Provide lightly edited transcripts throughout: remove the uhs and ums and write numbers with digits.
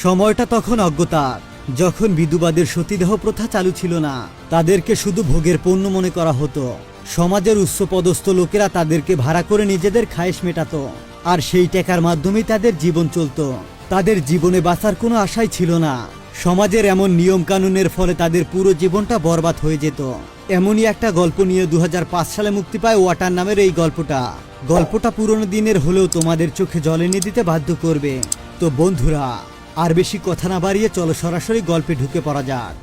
সময়টা তখন অজ্ঞতার, যখন বিধবাদের সতীদাহ প্রথা চালু ছিল না। তাদেরকে শুধু ভোগের পণ্য মনে করা হতো। সমাজের উচ্চপদস্থ লোকেরা তাদেরকে ভাড়া করে নিজেদের খায়েশ মেটাতো, আর সেই টাকার মাধ্যমেই তাদের জীবন চলত। তাদের জীবনে বাঁচার কোনো আশাই ছিল না। সমাজের এমন নিয়ম কানুনের ফলে তাদের পুরো জীবনটা বরবাদ হয়ে যেত। এমনই একটা গল্প নিয়ে 2005 সালে মুক্তি পায় ওয়াটার নামের এই গল্পটা পুরনো দিনের হলেও তোমাদের চোখে জল এনে দিতে বাধ্য করবে। তো বন্ধুরা, আর বেশি কথা না বাড়িয়ে চলো সরাসরি গল্পে ঢুকে পড়া যাক।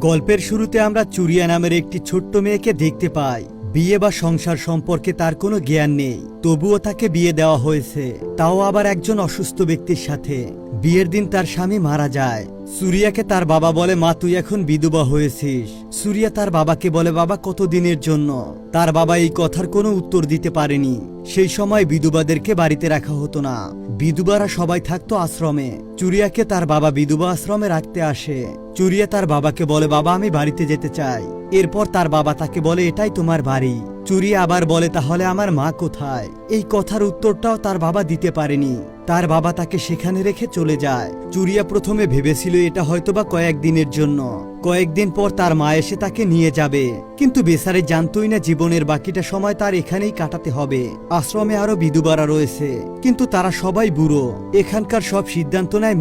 গল্পের শুরুতে আমরা চুরিয়া নামের একটি ছোট্ট মেয়েকে দেখতে পাই। বিয়ে বা সংসার সম্পর্কে তার কোনো জ্ঞান নেই, তবুও তাকে বিয়ে দেওয়া হয়েছে, তাও আবার একজন অসুস্থ ব্যক্তির সাথে। বিয়ের দিন তার স্বামী মারা যায়। সুরিয়াকে তার বাবা বলে, মা তুই এখন বিধবা হয়েছিস। সুরিয়া তার বাবাকে বলে, বাবা কতদিনের জন্য? তার বাবা এই কথার কোনো উত্তর দিতে পারেনি। সেই সময় বিধবাদেরকে বাড়িতে রাখা হতো না, বিধবারা সবাই থাকতো আশ্রমে। চুরিয়াকে তার বাবা বিধবা আশ্রমে রাখতে আসে। চুরিয়া তার বাবাকে বলে, বাবা আমি বাড়িতে যেতে চাই। এরপর তার বাবা তাকে বলে, এটাই তোমার বাড়ি। চুরিয়া আবার বলে, তাহলে আমার মা কোথায়? এই কথার উত্তরটাও তার বাবা দিতে পারেনি। তার বাবা তাকে সেখানে রেখে চলে যায়। চুরিয়া প্রথমে ভেবেছিল এটা হয়তোবা কয়েকদিনের জন্য, কয়েকদিন পর তার মা এসে তাকে নিয়ে যাবে। কিন্তু বেচারে জানতোই না জীবনের বাকিটা সময় তার এখানেই কাটাতে হবে। আশ্রমে আরো বিধবারা রয়েছে, কিন্তু তারা সবাই বুড়ো। এখানকার সব সিদ্ধান্ত নেয়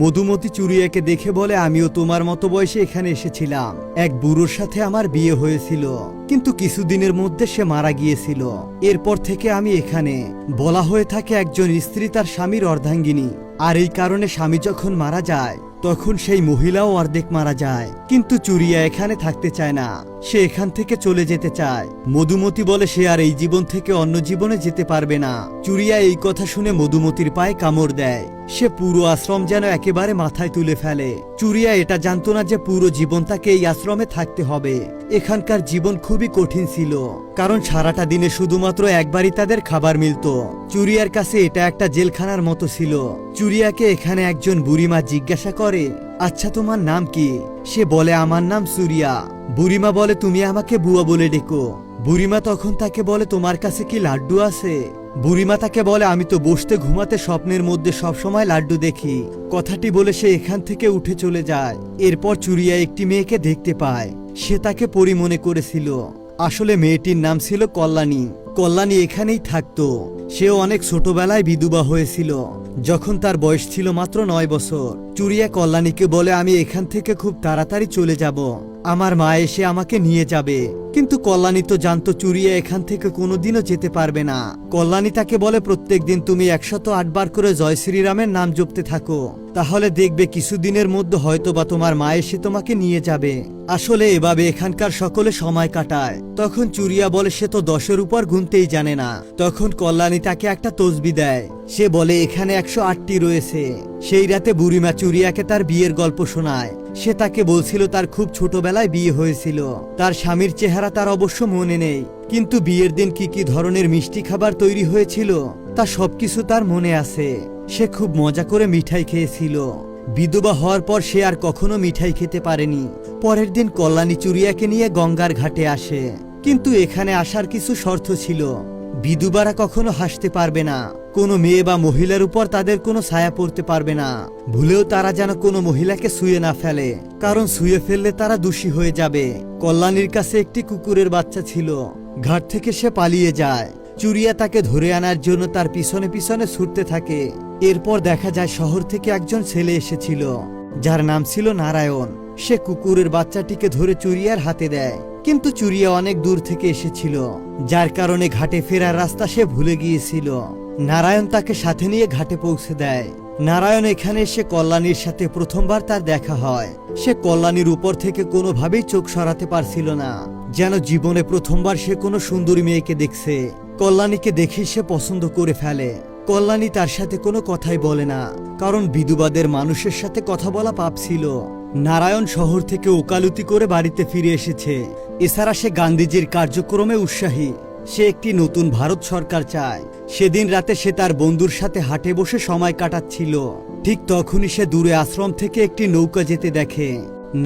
মধুমতি চুরিয়াকে দেখে বলে, আমিও তোমার মতো বয়সে এখানে এসেছিলাম। এক বুড়োর সাথে আমার বিয়ে হয়েছিল, কিন্তু কিছুদিনের মধ্যে সে মারা গিয়েছিল। এরপর থেকে আমি এখানে। বলা হয়ে থাকে একজন স্ত্রী তার স্বামীর অর্ধাঙ্গিনী, আর এই কারণে স্বামী যখন মারা যায় তখন সেই মহিলাও অর্ধেক মারা যায়। কিন্তু চুরিয়া এখানে থাকতে চায় না, সে এখান থেকে চলে যেতে চায়। মধুমতি বলে সে আর এই জীবন থেকে অন্য জীবনে যেতে পারবে না। চুরিয়া এই কথা শুনে মধুমতির পায়ে কামড় দেয়। সে পুরো আশ্রম যেন একেবারে মাথায় তুলে ফেলে। চুরিয়া এটা জানতো না যে পুরো জীবন তাকে এই আশ্রমে থাকতে হবে। এখানকার জীবন খুবই কঠিন ছিল, কারণ সারাটা দিনে শুধুমাত্র একবারই তাদের খাবার মিলত। চুরিয়ার কাছে এটা একটা জেলখানার মতো ছিল। চুরিয়াকে এখানে একজন বুড়িমা জিজ্ঞাসা করে, আচ্ছা তোমার নাম কি? সে বলে, আমার নাম সুরিয়া। বুড়িমা বলে, তুমি আমাকে বুয়া বলে ডেকো। বুড়িমা তখন তাকে বলে, তোমার কাছে কি লাড্ডু আছে? বুড়িমা তাকে বলে, আমি তো বসতে ঘুমাতে স্বপ্নের মধ্যে সবসময় লাড্ডু দেখি। কথাটি বলে সে এখান থেকে উঠে চলে যায়। এরপর চুরিয়া একটি মেয়েকে দেখতে পায়। সে তাকে পরী মনে করেছিল, আসলে মেয়েটির নাম ছিল কল্যাণী। কল্যাণী এখানেই থাকতো। সেও অনেক ছোটবেলায় বিধবা হয়েছিল, যখন তার বয়স ছিল মাত্র 9 বছর। চুরিয়া কল্যাণীকে বলে, আমি এখান থেকে খুব তাড়াতাড়ি চলে যাব, আমার মা এসে আমাকে নিয়ে যাবে। কিন্তু কল্যাণী তো জানতো চুরিয়া এখান থেকে কোনোদিনও যেতে পারবে না। কল্যাণী তাকে বলে, প্রত্যেকদিন তুমি 108 বার করে জয় শ্রীরামের নাম জপতে থাকো, তাহলে দেখবে কিছুদিনের মধ্যে হয়তোবা তোমার মা এসে তোমাকে নিয়ে যাবে। আসলে এভাবে এখানকার সকলে সময় কাটায়। তখন চুরিয়া বলে, সে তো 10-এর উপর গুনতেই জানে না। তখন কল্যাণী তাকে একটা তসবি দেয়। সে বলে, এখানে 108টি রয়েছে। সেই রাতে বুড়িমা চুরিয়াকে তার বিয়ের গল্প শোনায়। সে তাকে বলছিল তার খুব ছোটবেলায় বিয়ে হয়েছিল। তার স্বামীর চেহারা তার অবশ্য মনে নেই, কিন্তু বিয়ের দিন কি কি ধরনের মিষ্টি খাবার তৈরি হয়েছিল তা সবকিছু তার মনে আছে। সে খুব মজা করে মিঠাই খেয়েছিল। বিধবা হওয়ার পর সে আর কখনো মিঠাই খেতে পারেনি। পরের দিন কল্যাণী চুরিয়াকে নিয়ে গঙ্গার ঘাটে আসে, কিন্তু এখানে আসার কিছু শর্ত ছিল। বিধবারা কখনো হাসতে পারবে না, কোনো মেয়ে বা মহিলার উপর তাদের কোনো ছায়া পড়তে পারবে না। ভুলেও তারা যেন কোনো মহিলাকে ছুঁয়ে না ফেলে, কারণ ছুঁয়ে ফেললে তারা দোষী হয়ে যাবে। কল্যাণীর কাছে একটি কুকুরের বাচ্চা ছিল। ঘাট থেকে সে পালিয়ে যায়। চুরিয়া তাকে ধরে আনার জন্য তার পিছনে পিছনে ছুটতে থাকে। এরপর দেখা যায় শহর থেকে একজন ছেলে এসেছিল, যার নাম ছিল নারায়ণ। সে কুকুরের বাচ্চাটিকে ধরে চুরিয়ার হাতে দেয়, কিন্তু চুরিয়া অনেক দূর থেকে এসেছিল, যার কারণে ঘাটে ফেরার রাস্তা সে ভুলে গিয়েছিল। নারায়ণ তাকে সাথে নিয়ে ঘাটে পৌঁছে দেয়। নারায়ণ এখানে এসে কল্যাণীর সাথে প্রথমবার তার দেখা হয়। সে কল্যাণীর উপর থেকে কোনোভাবেই চোখ সরাতে পারছিল না, যেন জীবনে প্রথমবার সে কোনো সুন্দরী মেয়েকে দেখছে। কল্যাণীকে দেখে সে পছন্দ করে ফেলে। কল্যাণী তার সাথে কোনো কথাই বলে না, কারণ বিধবাদের মানুষের সাথে কথা বলা পাপ ছিল। নারায়ণ শহর থেকে ওকালতি করে বাড়িতে ফিরে এসেছে। এছাড়া সে গান্ধীজির কার্যক্রমে উৎসাহী। সে একটি নতুন ভারত সরকার চায়। সেদিন রাতে সে তার বন্ধুর সাথে হাটে বসে সময় কাটাচ্ছিল। ঠিক তখনই সে দূরে আশ্রম থেকে একটি নৌকা যেতে দেখে।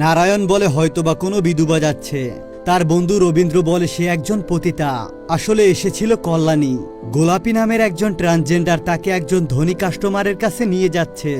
নারায়ণ বলে, হয়তোবা কোনো বিধবা যাচ্ছে। তার বন্ধু রবীন্দ্র বলে, সে একজন পতিতা, আসলে এসেছিল কল্যাণী। গোলাপী নামের একজন ট্রান্সজেন্ডার তাকে একজন ধনী কাস্টমারের কাছে নিয়ে যাচ্ছে।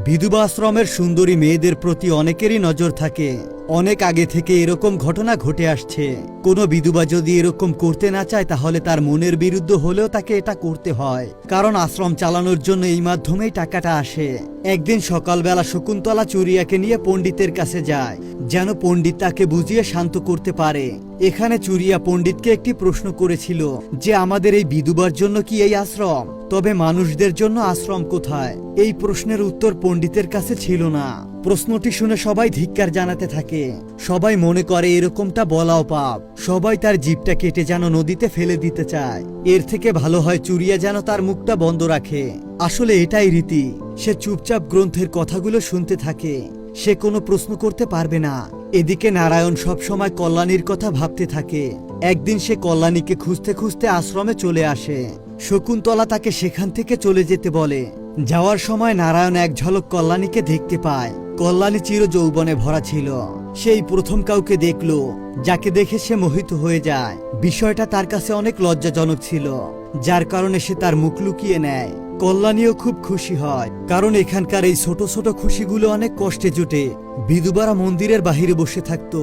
বিধবা আশ্রমের সুন্দরী মেয়েদের প্রতি অনেকেরই নজর থাকে। অনেক আগে থেকে এরকম ঘটনা ঘটে আসছে। কোনো বিধবা যদি এরকম করতে না চায় তাহলে তার মনের বিরুদ্ধে হলেও তাকে এটা করতে হয়, কারণ আশ্রম চালানোর জন্য এই মাধ্যমেই টাকাটা আসে। একদিন সকালবেলা শকুন্তলা চুরিয়াকে নিয়ে পণ্ডিতের কাছে যায়, যেন পণ্ডিত তাকে বুঝিয়ে শান্ত করতে পারে। এখানে চুরিয়া পণ্ডিতকে একটি প্রশ্ন করেছিল যে আমাদের এই বিধবার জন্য কি এই আশ্রম, তবে মানুষদের জন্য আশ্রম কোথায়? এই প্রশ্নের উত্তর পণ্ডিতের কাছে ছিল না। প্রশ্নটি শুনে সবাই ধিক্কার জানাতে থাকে। সবাই মনে করে এরকমটা বলাও পাপ। সবাই তার জিভটা কেটে যেন নদীতে ফেলে দিতে চায়। এর থেকে ভালো হয় চুরিয়া যেন তার মুখটা বন্ধ রাখে। আসলে এটাই রীতি। সে চুপচাপ গ্রন্থের কথাগুলো শুনতে থাকে। সে কোনো প্রশ্ন করতে পারবে না। এদিকে নারায়ণ সব সময় কল্যাণীর কথা ভাবতে থাকে। একদিন সে কল্যাণীকে খুঁজতে খুঁজতে আশ্রমে চলে আসে। শকুন্তলা তাকে সেখান থেকে চলে যেতে বলে। যাওয়ার সময় নারায়ণ এক ঝলক কল্যাণীকে দেখতে পায়। কল্যাণী চির যৌবনে ভরা ছিল। সেই প্রথম কাউকে দেখলো যাকে দেখে সে মোহিত হয়ে যায়। বিষয়টা তার কাছে অনেক লজ্জাজনক ছিল, যার কারণে সে তার মুখ লুকিয়ে নেয়। কল্যাণীও খুব খুশি হয়, কারণ এখানকার এই ছোট ছোট খুশিগুলো অনেক কষ্টে জুটে। বিধবারা মন্দিরের বাহিরে বসে থাকতো।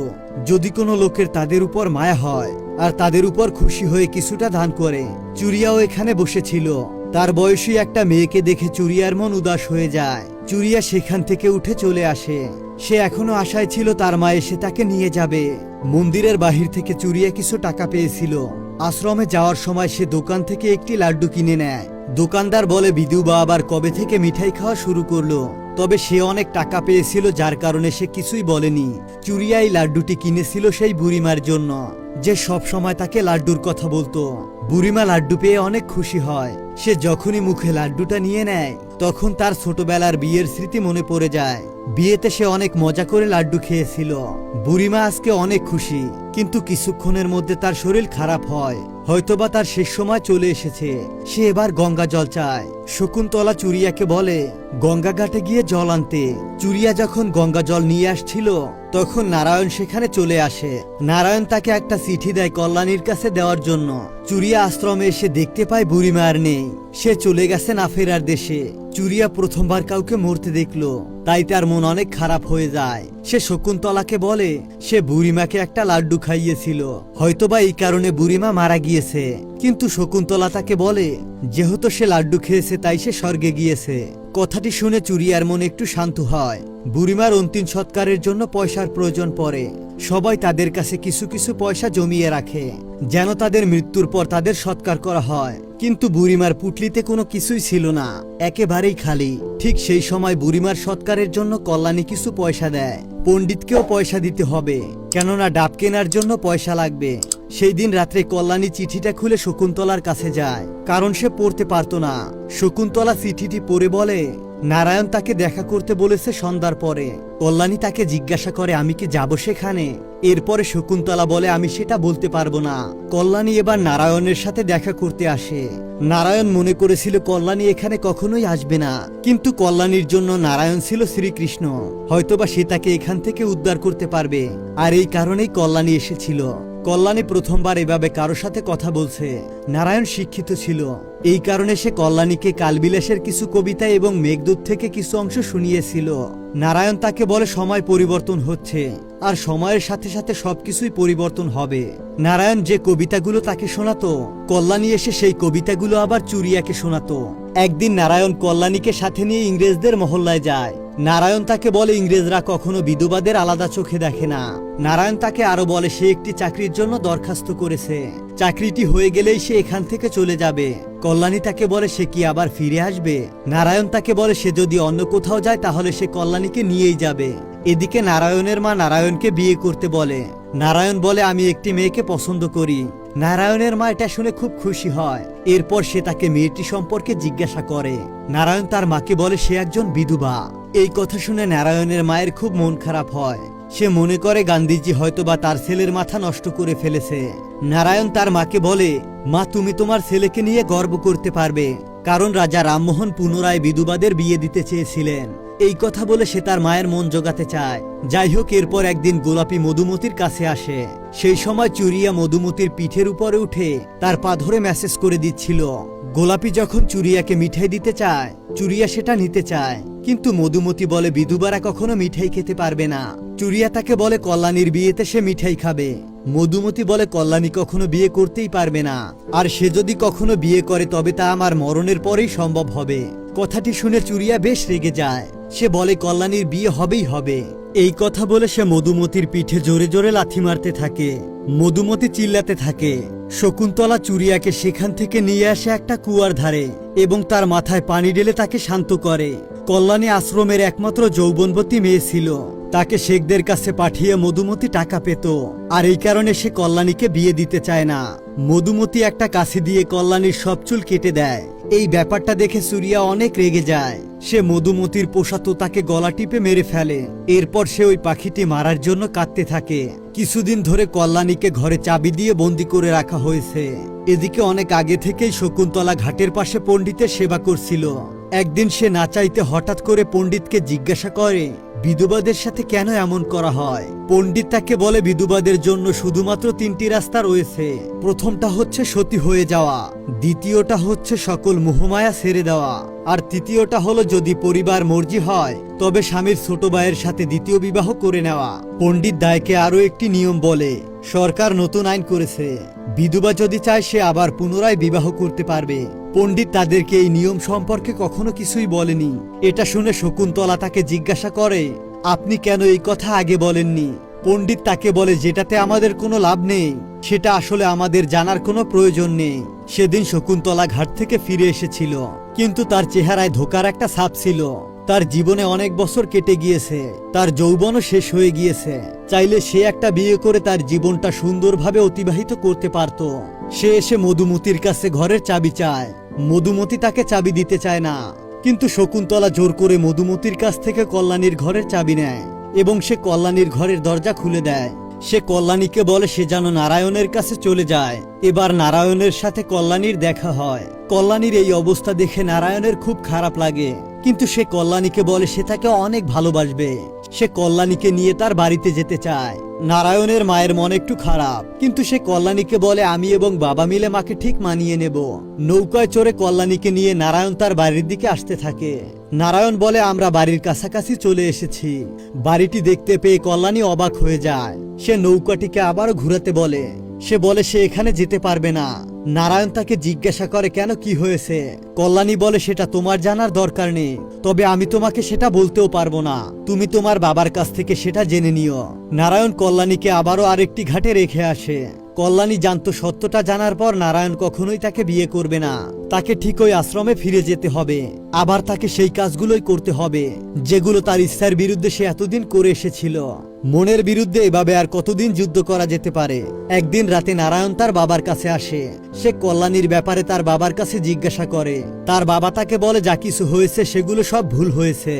যদি কোনো লোকের তাদের উপর মায়া হয় আর তাদের উপর খুশি হয়ে কিছুটা দান করে। চুরিয়াও এখানে বসেছিল। তার বয়সী একটা মেয়েকে দেখে চুরিয়ার মন উদাস হয়ে যায়। চুরিয়া সেখান থেকে উঠে চলে আসে। সে এখনো আশায় ছিল তার মা এসে তাকে নিয়ে যাবে। মন্দিরের বাহির থেকে চুরিয়া কিছু টাকা পেয়েছিল। আশ্রমে যাওয়ার সময় সে দোকান থেকে একটি লাড্ডু কিনে নেয়। দোকানদার বলে বিধবা আবার কবে থেকে মিঠাই খাওয়া শুরু করলো, তবে সে অনেক টাকা পেয়েছিল যার কারণে সে কিছুই বলেনি। চুরিয়া এই লাড্ডুটি কিনেছিল সেই বুড়িমার জন্য, যে সব সময় তাকে লাড্ডুর কথা বলতো। বুড়িমা লাড্ডু পেয়ে অনেক খুশি হয়। সে যখনই মুখে লাড্ডুটা নিয়ে নেয় তখন তার ছোটবেলার বিয়ের স্মৃতি মনে পড়ে যায়। বিয়েতে সে অনেক মজা করে লাড্ডু খেয়েছিল। বুড়িমা আজকে অনেক খুশি, কিন্তু কিছুক্ষণের মধ্যে তার শরীর খারাপ হয়। হয়তোবা তার শেষ সময় চলে এসেছে। সে এবার গঙ্গা জল চায়। শকুন্তলা চুরিয়াকে বলে গঙ্গা ঘাটে গিয়ে জল আনতে। চুরিয়া যখন গঙ্গা জল নিয়ে আসছিল তখন নারায়ণ সেখানে চলে আসে। নারায়ণ তাকে একটা চিঠি দেয় কল্যাণীর কাছে দেওয়ার জন্য। চুরিয়া আশ্রমে এসে দেখতে পায় বুড়িমা আর নেই। সে চলে গেছে না ফেরার দেশে। চুরিয়া প্রথমবার কাউকে মরতে দেখলো, তাই তার মন অনেক খারাপ হয়ে যায়। সে শকুন্তলাকে বলে সে বুড়িমাকে একটা লাড্ডু খাইয়েছিল, হয়তোবা এই কারণে বুড়িমা মারা গিয়েছে। কিন্তু শকুন্তলা তাকে বলে যেহেতু সে লাড্ডু খেয়েছে তাই সে স্বর্গে গিয়েছে। কথাটি শুনে চুরিয়ার মন একটু শান্ত হয়। বুড়িমার অন্তিম সৎকারের জন্য পয়সার প্রয়োজন পড়ে। সবাই তাদের কাছে কিছু কিছু পয়সা জমিয়ে রাখে, যেন তাদের মৃত্যুর পর তাদের সৎকার করা হয়। কিন্তু বুড়িমার পুটলিতে কোনো কিছুই ছিল না, একেবারেই খালি। ঠিক সেই সময় বুড়িমার সৎকারের জন্য কল্যাণী কিছু পয়সা দেয়। পণ্ডিতকেও পয়সা দিতে হবে, কেননা ডাব কেনার জন্য পয়সা লাগবে। সেই দিন রাত্রে কল্যাণী চিঠিটা খুলে শকুন্তলার কাছে যায়, কারণ সে পড়তে পারত না। শকুন্তলা চিঠিটি পড়ে বলে নারায়ণ তাকে দেখা করতে বলেছে সন্ধ্যার পরে। কল্যাণী তাকে জিজ্ঞাসা করে আমি কি যাব সেখানে? এরপরে শকুন্তলা বলে আমি সেটা বলতে পারবো না। কল্যাণী এবার নারায়ণের সাথে দেখা করতে আসে। নারায়ণ মনে করেছিল কল্যাণী এখানে কখনোই আসবে না, কিন্তু কল্যাণীর জন্য নারায়ণ ছিল শ্রীকৃষ্ণ। হয়তোবা সে তাকে এখান থেকে উদ্ধার করতে পারবে, আর এই কারণেই কল্যাণী এসেছিল। কল্যাণী প্রথমবার এভাবে কারো সাথে কথা বলছে। নারায়ণ শিক্ষিত ছিল, এই কারণে সে কল্যাণীকে কালবিলাসের কিছু কবিতা এবং মেঘদূত থেকে কিছু অংশ শুনিয়েছিল। নারায়ণ তাকে বলে সময় পরিবর্তন হচ্ছে, আর সময়ের সাথে সাথে সবকিছুই পরিবর্তন হবে। নারায়ণ যে কবিতাগুলো তাকে শোনাতো, কল্যাণী এসে সেই কবিতাগুলো আবার চুরিয়াকে শোনাতো। একদিন নারায়ণ কল্যাণীকে সাথে নিয়ে ইংরেজদের মহল্লায় যায়। নারায়ণ তাকে বলে ইংরেজরা কখনো বিধবাদের আলাদা চোখে দেখে না। নারায়ণ তাকে আরো বলে সে একটি চাকরির জন্য দরখাস্ত করেছে, চাকরিটি হয়ে গেলেই সে এখান থেকে চলে যাবে। কল্যাণী তাকে বলে সে কি আবার ফিরে আসবে? নারায়ণ তাকে বলে সে যদি অন্য কোথাও যায় তাহলে সে কল্যাণীকে নিয়েই যাবে। এদিকে নারায়ণের মা নারায়ণকে বিয়ে করতে বলে। নারায়ণ বলে আমি একটি মেয়েকে পছন্দ করি। নারায়ণের মা এটা শুনে খুব খুশি হয়। এরপর সে তাকে মেয়েটি সম্পর্কে জিজ্ঞাসা করে। নারায়ণ তার মাকে বলে সে একজন বিধবা। এই কথা শুনে নারায়ণের মায়ের খুব মন খারাপ হয়। সে মনে করে গান্ধীজি হয়তোবা তার ছেলের মাথা নষ্ট করে ফেলেছে। নারায়ণ তার মাকে বলে মা তুমি তোমার ছেলেকে নিয়ে গর্ব করতে পারবে, কারণ রাজা রামমোহন পুনরায় বিধবাদের বিয়ে দিতে চেয়েছিলেন। এই কথা বলে সে তার মায়ের মন জোগাতে চায়। যাই হোক, এরপর একদিন গোলাপি মধুমতির কাছে আসে। সেই সময় চুরিয়া মধুমতির পিঠের উপরে উঠে তার পা ধরে মেসেজ করে দিচ্ছিল। গোলাপি যখন চুরিয়াকে মিঠাই দিতে চায়, চুরিয়া সেটা নিতে চায়, কিন্তু মধুমতি বলে বিধুবারা কখনো মিঠাই খেতে পারবে না। চুরিয়া তাকে বলে কল্যাণীর বিয়েতে সে মিঠাই খাবে। মধুমতি বলে কল্যাণী কখনো বিয়ে করতেই পারবে না, আর সে যদি কখনো বিয়ে করে তবে তা আমার মরণের পরেই সম্ভব হবে। কথাটি শুনে চুরিয়া বেশ রেগে যায়। সে বলে কল্যাণীর বিয়ে হবেই হবে। এই কথা বলে সে মধুমতির পিঠে জোরে জোরে লাথি মারতে থাকে। মধুমতি চিল্লাতে থাকে। শকুন্তলা চুরিয়াকে সেখান থেকে নিয়ে আসে একটা কুয়ার ধারে এবং তার মাথায় পানি ঢেলে তাকে শান্ত করে। কল্যাণী আশ্রমের একমাত্র যৌবনবতী মেয়ে ছিল। তাকে শেখদের কাছে পাঠিয়ে মধুমতি টাকা পেত, আর এই কারণে সে কল্যাণীকে বিয়ে দিতে চায় না। মধুমতি একটা কাছি দিয়ে কল্যাণীর সব চুল কেটে দেয়। এই ব্যাপারটা দেখে চুরিয়া অনেক রেগে যায়। সে মধুমতির পোষা তোতাকে গলা টিপে মেরে ফেলে। এরপর সে ওই পাখিটি মারার জন্য কাঁদতে থাকে। কিছুদিন ধরে কল্যাণীকে ঘরে চাবি দিয়ে বন্দি করে রাখা হয়েছে। এদিকে অনেক আগে থেকেই শকুন্তলা ঘাটের পাশে পণ্ডিতের সেবা করছিল। একদিন সে না চাইতে হঠাৎ করে পণ্ডিতকে জিজ্ঞাসা করে বিধবাদের সাথে কেন এমন করা হয়। পণ্ডিত তাকে বলে বিধবাদের জন্য শুধুমাত্র তিনটি রাস্তা রয়েছে। প্রথমটা হচ্ছে সতী হয়ে যাওয়া, দ্বিতীয়টা হচ্ছে সকল মোহমায়া ছেড়ে দেওয়া, আর তৃতীয়টা হলো যদি পরিবার মর্জি হয় তবে স্বামীর ছোট ভাইয়ের সাথে দ্বিতীয় বিবাহ করে নেওয়া। পণ্ডিত দায়কে আরো একটি নিয়ম বলে, সরকার নতুন আইন করেছে, বিধবা যদি চায় সে আবার পুনরায় বিবাহ করতে পারবে। পণ্ডিত তাদেরকে এই নিয়ম সম্পর্কে কখনো কিছুই বলেনি। এটা শুনে শকুন্তলা তাকে জিজ্ঞাসা করে, আপনি কেন এই কথা আগে বলেননি? পণ্ডিত তাকে বলে, যেটাতে আমাদের কোনো লাভ নেই সেটা আসলে আমাদের জানার কোনো প্রয়োজন নেই। সেদিন শকুন্তলা ঘাট থেকে ফিরে এসেছিল, কিন্তু তার চেহারায় ধোকার একটা ছাপ ছিল। তার জীবনে অনেক বছর কেটে গিয়েছে, তার যৌবনও শেষ হয়ে গিয়েছে। চাইলে সে একটা বিয়ে করে তার জীবনটা সুন্দরভাবে অতিবাহিত করতে পারত। সে এসে মধুমতির কাছে ঘরের চাবি চায়। মধুমতি তাকে চাবি দিতে চায় না, কিন্তু শকুন্তলা জোর করে মধুমতির কাছ থেকে কল্যাণীর ঘরের চাবি নেয় এবং সে কল্যাণীর ঘরের দরজা খুলে দেয়। সে কল্যাণীকে বলে সে যেন নারায়ণের কাছে চলে যায়। এবার নারায়ণের সাথে কল্যাণীর দেখা হয়। কল্যাণীর এই অবস্থা দেখে নারায়ণের খুব খারাপ লাগে, কিন্তু সে কল্যাণীকে বলে সে তাকে অনেক ভালোবাসবে। সে কল্যাণীকে নিয়ে তার বাড়িতে যেতে চায়। নারায়ণের মায়ের মন একটু খারাপ, কিন্তু সে কল্যাণীকে বলে আমি এবং বাবা মিলে মাকে ঠিক মানিয়ে নেব। নৌকায় চড়ে কল্যাণীকে নিয়ে নারায়ণ তার বাড়ির দিকে আসতে থাকে। নারায়ণ বলে আমরা বাড়ির কাছাকাছি চলে এসেছি। বাড়িটি দেখতে পেয়ে কল্যাণী অবাক হয়ে যায়। সে নৌকাটিকে আবারও ঘুরাতে বলে। সে বলে সে এখানে যেতে পারবে না। নারায়ণ তাকে জিজ্ঞাসা করে কেন, কি হয়েছে? কল্যাণী বলে সেটা তোমার জানার দরকার নেই, তবে আমি তোমাকে সেটা বলতেও পারবো না। তুমি তোমার বাবার কাছ থেকে সেটা জেনে নিও। নারায়ণ কল্যাণীকে আবারও আরেকটি ঘাটে রেখে আসে। কল্যাণী জানতো সত্যটা জানার পর নারায়ণ কখনোই তাকে বিয়ে করবে না। তাকে ঠিক ওই আশ্রমে ফিরে যেতে হবে। আবার তাকে সেই কাজগুলোই করতে হবে যেগুলো তার ইচ্ছার বিরুদ্ধে সে এতদিন করে এসেছিল। মনের বিরুদ্ধে এভাবে আর কতদিন যুদ্ধ করা যেতে পারে? একদিন রাতে নারায়ণ তার বাবার কাছে আসে। সে কল্যাণীর ব্যাপারে তার বাবার কাছে জিজ্ঞাসা করে। তার বাবা তাকে বলে যা কিছু হয়েছে সেগুলো সব ভুল হয়েছে।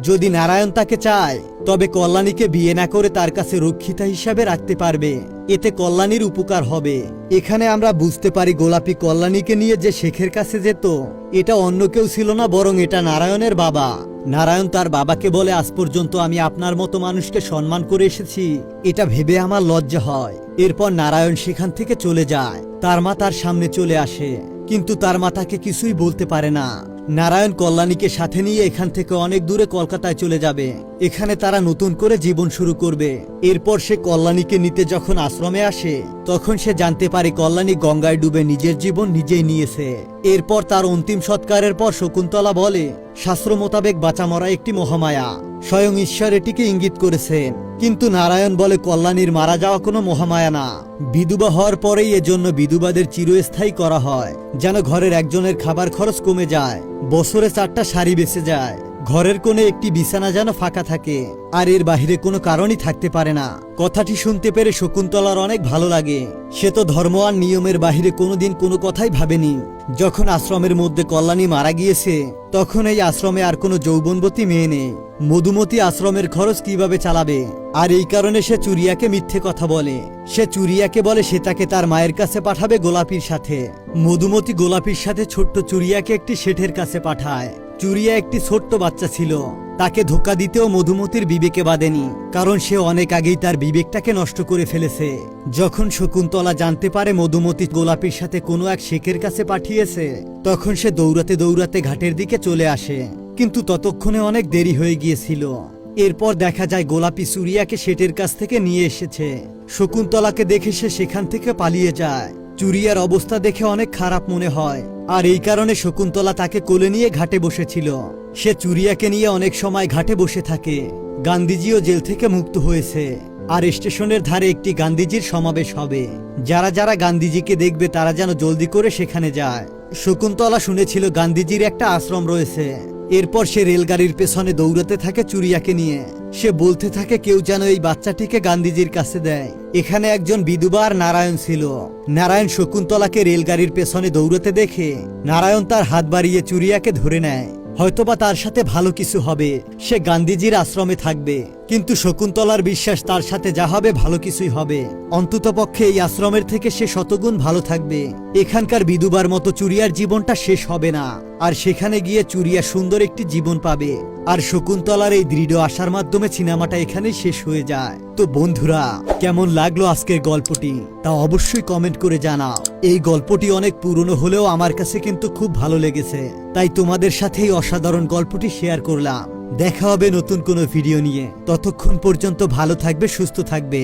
যদি নারায়ণ তাকে চায় তবে কল্যাণীকে বিয়ে না করে তার কাছে রক্ষিতা হিসাবে রাখতে পারবে। এতে কল্যাণীর উপকার হবে। এখানে আমরা বুঝতে পারি গোলাপী কল্যাণীকে নিয়ে যে শেখের কাছে যেত এটা অন্য কেউ ছিল না, বরং এটা নারায়ণের বাবা। নারায়ণ তার বাবাকে বলে আজ পর্যন্ত আমি আপনার মতো মানুষকে সম্মান করে এসেছি, এটা ভেবে আমার লজ্জা হয়। এরপর নারায়ণ সেখান থেকে চলে যায়। তার মা তার সামনে চলে আসে, কিন্তু তার মা তাকে কিছুই বলতে পারে না। নারায়ণ কল্যাণীকে সাথে নিয়ে এখান থেকে অনেক দূরে কলকাতায় চলে যাবে। এখানে তারা নতুন করে জীবন শুরু করবে। এরপর সে কল্যাণীকে নিতে যখন আশ্রমে আসে তখন সে জানতে পারে কল্যাণী গঙ্গায় ডুবে নিজের জীবন নিজেই নিয়েছে। এরপর তার অন্তিম সৎকারের পর শকুন্তলা বলে শাস্ত্র মোতাবেক বাঁচা মরা একটি মহামায়া, স্বয়ং ঈশ্বর এটিকে ইঙ্গিত করেছেন। কিন্তু নারায়ণ বলে কল্যাণীর মারা যাওয়া কোনো মহামায়া না। বিধবা হওয়ার পরেই এজন্য বিধবাদের চিরস্থায়ী করা হয়, যেন ঘরের একজনের খাবার খরচ কমে যায়, বছরে 4টা শাড়ি বেঁচে যায়, ঘরের কোণে একটি বিছানা যেন ফাঁকা থাকে, আর এর বাহিরে কোনো কারণই থাকতে পারে না। কথাটি শুনতে পেরে শকুন্তলার অনেক ভালো লাগে। সে তো ধর্ম আর নিয়মের বাহিরে কোনোদিন কোনো কথাই ভাবেনি। যখন আশ্রমের মধ্যে কল্যাণী মারা গিয়েছে তখন এই আশ্রমে আর কোনো যৌবনবতী মেয়ে নেই। মধুমতি আশ্রমের খরচ কিভাবে চালাবে? আর এই কারণে সে চুরিয়াকে মিথ্যে কথা বলে। সে চুরিয়াকে বলে সে তাকে তার মায়ের কাছে পাঠাবে গোলাপীর সাথে। মধুমতি গোলাপীর সাথে ছোট্ট চুরিয়াকে একটি শেঠের কাছে পাঠায়। চুরিয়া একটি ছোট্ট বাচ্চা ছিল। তাকে ধোঁকা দিতেও মধুমতির বিবেকে বাঁধেনি, কারণ সে অনেক আগেই তার বিবেকটাকে নষ্ট করে ফেলেছে। যখন শকুন্তলা জানতে পারে মধুমতি গোলাপীর সাথে কোনো এক শেখের কাছে পাঠিয়েছে, তখন সে দৌড়াতে দৌড়াতে ঘাটের দিকে চলে আসে, কিন্তু ততক্ষণে অনেক দেরি হয়ে গিয়েছিল। এরপর দেখা যায় গোলাপী চুরিয়াকে শেঠের কাছ থেকে নিয়ে এসেছে। শকুন্তলাকে দেখে সে সেখান থেকে পালিয়ে যায়। চুরিয়ার অবস্থা দেখে অনেক খারাপ মনে হয়, আর এই কারণে শকুন্তলা তাকে কোলে নিয়ে ঘাটে বসেছিল। সে চুরিয়াকে নিয়ে অনেক সময় ঘাটে বসে থাকে। গান্ধীজিও জেল থেকে মুক্ত হয়েছে, আর স্টেশনের ধারে একটি গান্ধীজির সমাবেশ হবে। যারা যারা গান্ধীজিকে দেখবে তারা যেন জলদি করে সেখানে যায়। শকুন্তলা শুনেছিল গান্ধীজির একটা আশ্রম রয়েছে। এরপর সে রেলগাড়ির পেছনে দৌড়াতে থাকে চুরিয়াকে নিয়ে। সে বলতে থাকে কেউ যেন এই বাচ্চাটিকে গান্ধীজির কাছে দেয়। এখানে একজন বিধবা আর নারায়ণ ছিল। নারায়ণ শকুন্তলাকে রেলগাড়ির পেছনে দৌড়াতে দেখে নারায়ণ তার হাত বাড়িয়ে চুরিয়াকে ধরে নেয়। হয়তোবা তার সাথে ভালো কিছু হবে, সে গান্ধীজির আশ্রমে থাকবে। কিন্তু শকুন্তলার বিশ্বাস তার সাথে যা হবে ভালো কিছুই হবে। অন্ততপক্ষে এই আশ্রমের থেকে সে শতগুণ ভালো থাকবে। এখানকার বিধবার মতো চুরিয়ার জীবনটা শেষ হবে না, আর সেখানে গিয়ে চুরিয়া সুন্দর একটি জীবন পাবে। আর শকুন্তলার এই দৃঢ় আশার মাধ্যমে সিনেমাটা এখানেই শেষ হয়ে যায়। তো বন্ধুরা, কেমন লাগলো আজকের গল্পটি তা অবশ্যই কমেন্ট করে জানাও। এই গল্পটি অনেক পুরনো হলেও আমার কাছে কিন্তু খুব ভালো লেগেছে, তাই তোমাদের সাথে এই অসাধারণ গল্পটি শেয়ার করলাম। দেখা হবে নতুন কোনো ভিডিও নিয়ে। ততক্ষণ পর্যন্ত ভালো থাকবে, সুস্থ থাকবে।